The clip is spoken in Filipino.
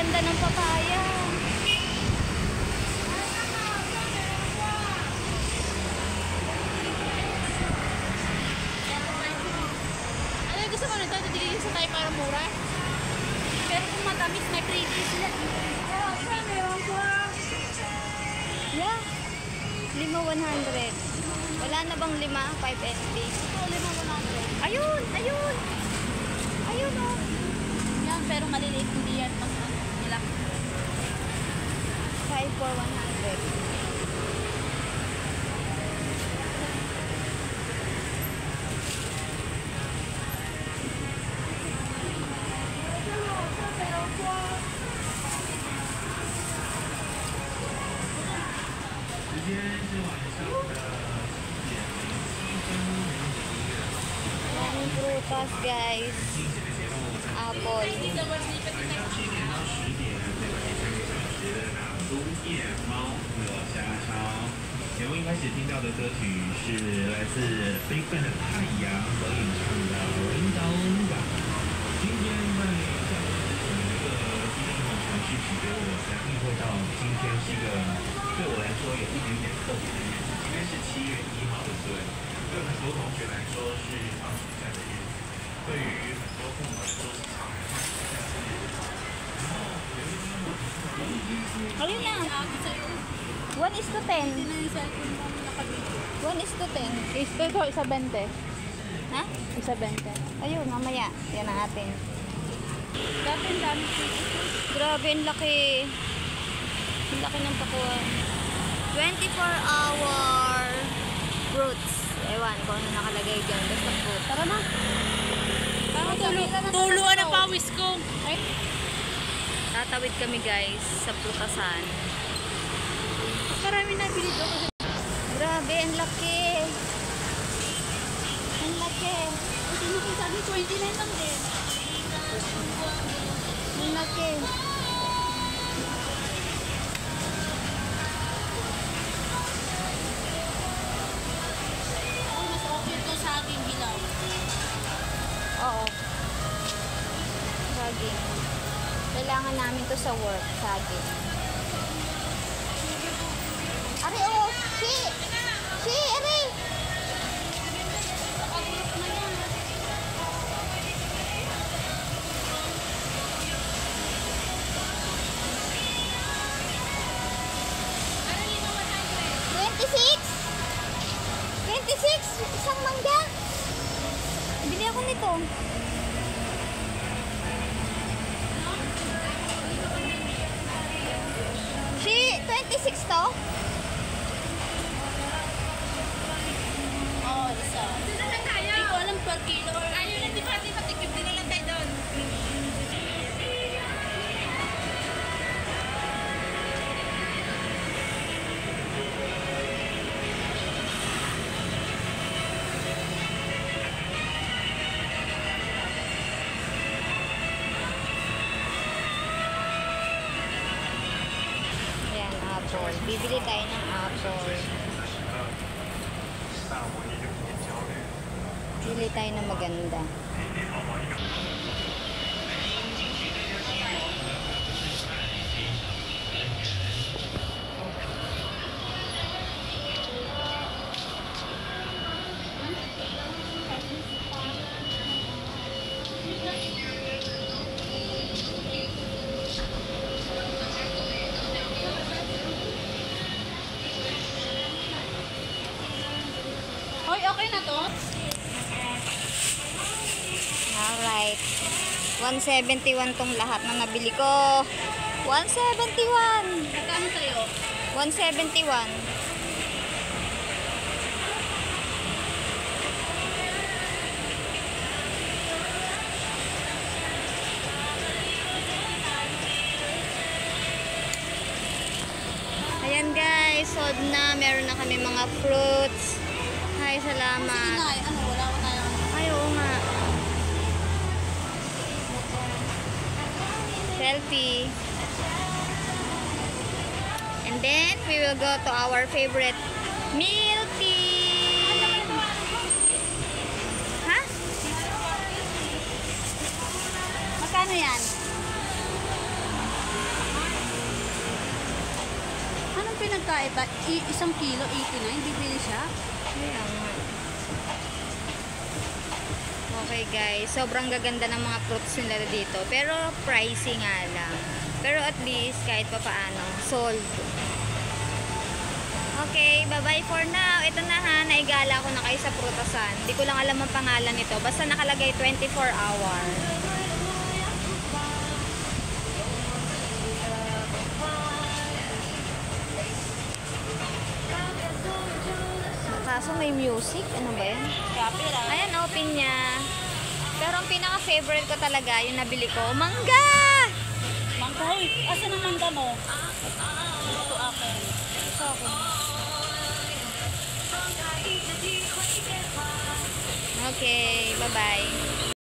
ganda ng papaya. Ano yung gusto mo nito? Dito sa tayo para mura? Pero kung matamis, may pretty sila. Yeah. 5,100. Wala na bang 5? 5 NT? Oo, 5,100. Ayun! Ayun! Ayun oh! Yan, pero maliliit hindi yan pag nila. 5 for 100. Maraming prutas, guys. Apple. 节目一开始听到的歌曲是来自飞奔的太阳所演唱的《Rain Down》。今天在下午一个今天很长续集给我，才意会到今天是一个对我来说有一点点特别的日子。今天是7月1号，对不对？对很多同学来说是放暑假的日子，对于很多父母来说是常年放暑假的日子。然后有一天我Ayun na. 1 is to 10. 1 is to 10. Ito, isa 20. Ha? Isa 20. Ayun, mamaya. Yan ang atin. Dati ang dami. Grabe, ang laki. Ang laki ng pakuha. 24-hour fruits. Ewan kung ano nakalagay dyan. Basta fruit. Tara na. Tuluan ang pawis ko. Ay. Tatawid kami, guys, sa prutasan. Marami na bilid ako. Grabe, ang laki. Ang laki. Kasi nung sabi 29 lang din. Ang laki. Ako mas okay ito sa akin hilaw. Oo. Saging. Kailangan namin to sa work. Saging. Ari, oh! Si! Si! Ari! Isang mangga. Bili ako nito. Si 26 to? Oo, isa. Hindi ko alam per kilo. Ayaw na, di ba? Di matikip din na lang tayo doon. Ayan, apple. Bibili tayo ng apple. Bili tayo ng maganda. Hoy, okay na to? Alright. 171 tong lahat na nabili ko. 171. Magkano sa'yo? 171. Ayan guys, sold na. Meron na kami mga fruits. Hi, Sige salamat. na, ano, wala ko tayo. Ay, oo nga. Selfie. And then, we will go to our favorite milk tea. Ha? Magkano yan? magkaiba. Isang kilo, 89. Bibili siya. Kaya nga. Okay guys, sobrang gaganda ng mga fruits nila dito. Pero pricey nga lang. Pero at least kahit pa paano, sold. Okay, bye-bye for now. Ito na ha, naigala ko na kayo sa prutasan. Hindi ko lang alam ang pangalan nito. Basta nakalagay 24 hour. Kaso may music. Ano ba yan? Copyright. Ayan, open niya. Pero ang pinaka-favorite ko talaga, yung nabili ko, mangga! Mangga, hoy. Asan ang mangga mo? Ito akin. Ito ako. Okay, bye-bye.